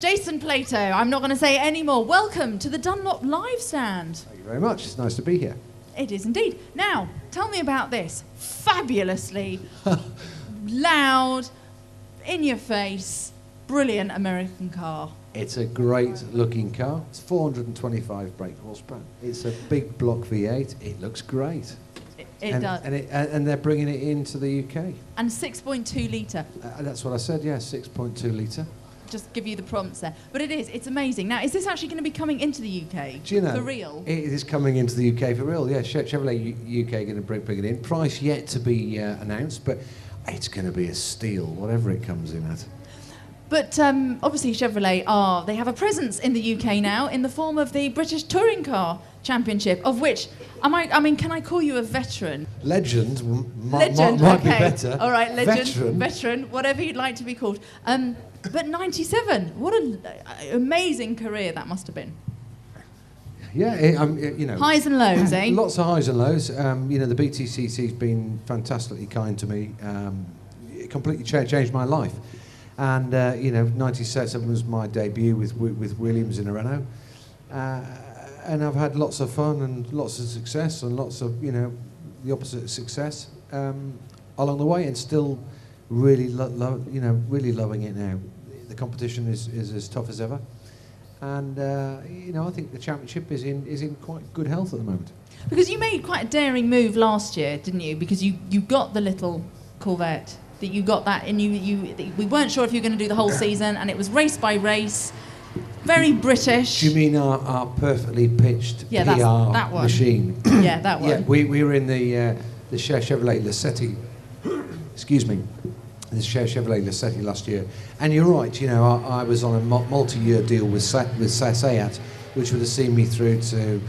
Jason Plato, I'm not going to say any more. Welcome to the Dunlop Live Stand. Thank you very much. It's nice to be here. It is indeed. Now, tell me about this fabulously loud, in-your-face, brilliant American car. It's a great looking car. It's 425 brake horsepower. It's a big block V8. It looks great. It does. And they're bringing it into the UK. And 6.2 litre. That's what I said, yeah, 6.2 litre. Just give you the prompts there. But it's amazing. Now, is this actually going to be coming into the UK? Do you know? For real? It is coming into the UK for real, yeah. Chevrolet UK going to bring it in. Price yet to be announced, but it's going to be a steal, whatever it comes in at. But obviously Chevrolet they have a presence in the UK now in the form of the British Touring Car Championship, of which, can I call you a veteran? Legend might Okay. be better. All right, legend, veteran, whatever you'd like to be called. But 97, what an amazing career that must have been. Yeah, Highs and lows, eh? Lots of highs and lows. The BTCC's been fantastically kind to me. It completely changed my life. And 97 was my debut with Williams in a Renault. And I've had lots of fun and lots of success and lots of the opposite of success along the way, and still really really loving it now. The competition is as tough as ever, and I think the championship is in quite good health at the moment. Because you made quite a daring move last year, didn't you? Because you got the little Corvette, that you got that, and we weren't sure if you were going to do the whole season, and it was race by race, very British. Do you mean our perfectly pitched PR that one. Machine? Yeah, that one. Yeah, we were in the Chevrolet Lassetti. Excuse me. The Chevrolet Lassetti last year, and you're right. I was on a multi-year deal with Seat, which would have seen me through to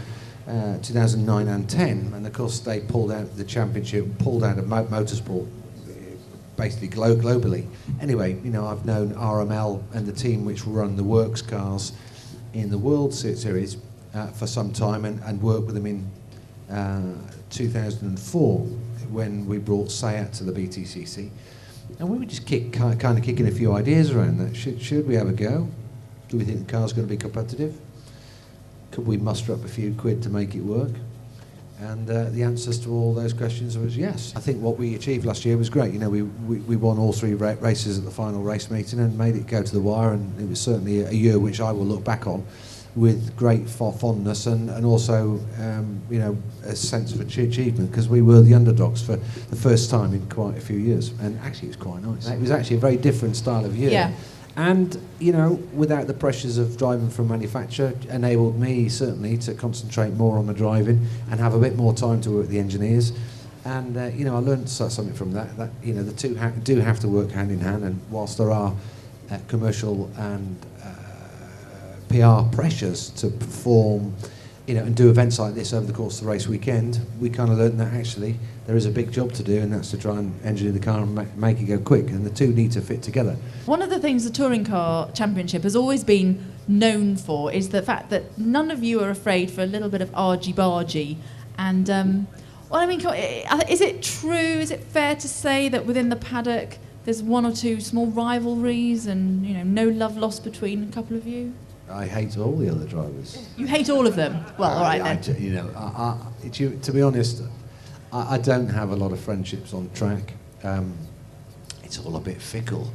2009 and 10, and of course they pulled out the championship, pulled out of motorsport, basically globally. Anyway, I've known RML and the team which run the works cars in the World Series for some time, and worked with them in 2004 when we brought Seat to the BTCC. And we were just kind of kicking a few ideas around that. Should we have a go? Do we think the car's going to be competitive? Could we muster up a few quid to make it work? And the answers to all those questions was yes. I think what we achieved last year was great. We won all three races at the final race meeting and made it go to the wire, and it was certainly a year which I will look back on with great fondness and also a sense of achievement, because we were the underdogs for the first time in quite a few years, and actually it was quite nice. It was actually a very different style of year. Yeah. And without the pressures of driving from manufacturer, enabled me certainly to concentrate more on the driving and have a bit more time to work with the engineers. And I learned something from that the two do have to work hand in hand, and whilst there are commercial and PR pressures to perform, and do events like this over the course of the race weekend, we kind of learned that actually there is a big job to do, and that's to try and engineer the car and make it go quick, and the two need to fit together. One of the things the Touring Car Championship has always been known for is the fact that none of you are afraid for a little bit of argy-bargy. And, is it true, is it fair to say that within the paddock there's one or two small rivalries and, no love lost between a couple of you? I hate all the other drivers. You hate all of them? Well, all right then. To be honest, I don't have a lot of friendships on track. It's all a bit fickle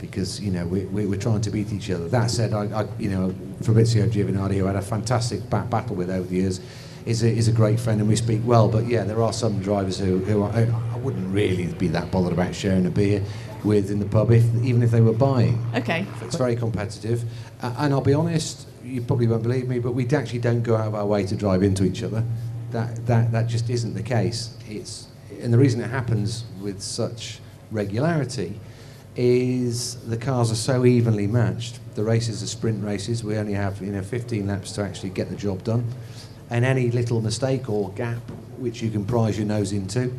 because we're trying to beat each other. That said, Fabrizio Giovinardi, who I had a fantastic battle with over the years, is a great friend, and we speak well. But yeah, there are some drivers who I wouldn't really be that bothered about sharing a beer with in the pub, even if they were buying. Okay. It's very competitive, and I'll be honest, you probably won't believe me, but we actually don't go out of our way to drive into each other. That just isn't the case. And the reason it happens with such regularity is the cars are so evenly matched. The races are sprint races. We only have 15 laps to actually get the job done, and any little mistake or gap which you can prise your nose into,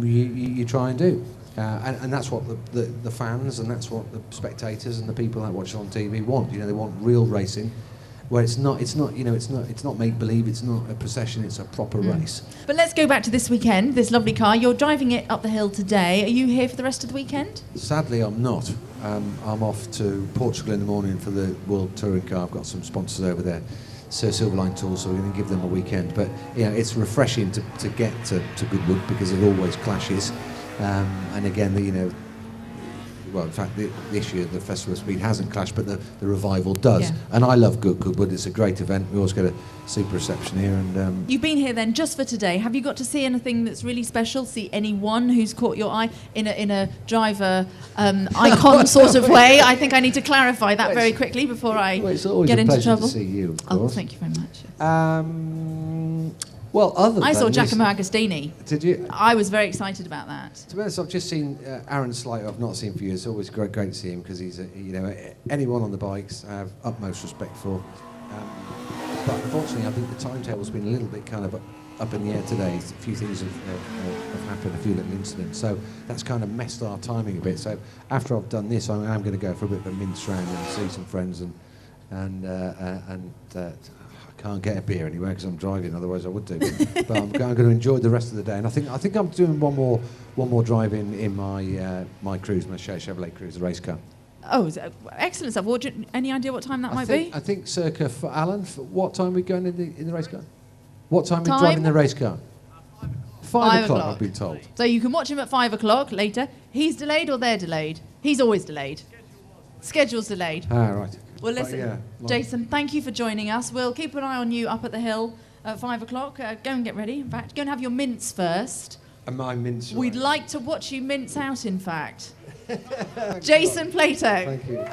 you try and do. And that's what the fans, and that's what the spectators and the people that watch it on TV want. They want real racing, where it's not make believe. It's not a procession. It's a proper race. But let's go back to this weekend. This lovely car. You're driving it up the hill today. Are you here for the rest of the weekend? Sadly, I'm not. I'm off to Portugal in the morning for the World Touring Car. I've got some sponsors over there, Sir Silverline Tools, so we're going to give them a weekend. But it's refreshing to get to Goodwood because it always clashes. And again, well, in fact, this year the Festival of Speed hasn't clashed, but the revival does. Yeah. And I love Goodwood. It's a great event. We always get a super reception here. And you've been here then just for today. Have you got to see anything that's really special? See anyone who's caught your eye in a driver icon sort of way? I think I need to clarify that very quickly before I it's always get a into pleasure trouble. to see you, of Oh, course. thank you very much. Well, I saw Giacomo Agostini. Did you? I was very excited about that. To be honest, I've just seen Aaron Slater. I've not seen for years. It's always great to see him because he's, anyone on the bikes I have utmost respect for. But unfortunately, I think the timetable's been a little bit kind of up in the air today. A few things have happened, a few little incidents. So that's kind of messed our timing a bit. So after I've done this, I'm going to go for a bit of a mince round and see some friends and I can't get a beer anywhere because I'm driving. Otherwise, I would do. But I'm going to enjoy the rest of the day. And I think I'm doing one more drive in my Cruise, my Chevrolet Cruise, the race car. Oh, excellent stuff. Any idea what time that might be? I think circa for Alan. What time are we going in the race car? What time are we driving the race car? 5 o'clock. I've been told. So you can watch him at 5 o'clock later. He's delayed or they're delayed? He's always delayed. Schedule's delayed. Ah, right. Well, listen, Jason, thank you for joining us. We'll keep an eye on you up at the hill at 5 o'clock. Go and get ready. In fact, go and have your mince first. And my mince. We'd like to watch you mince out, in fact. Jason Plato. Thank you.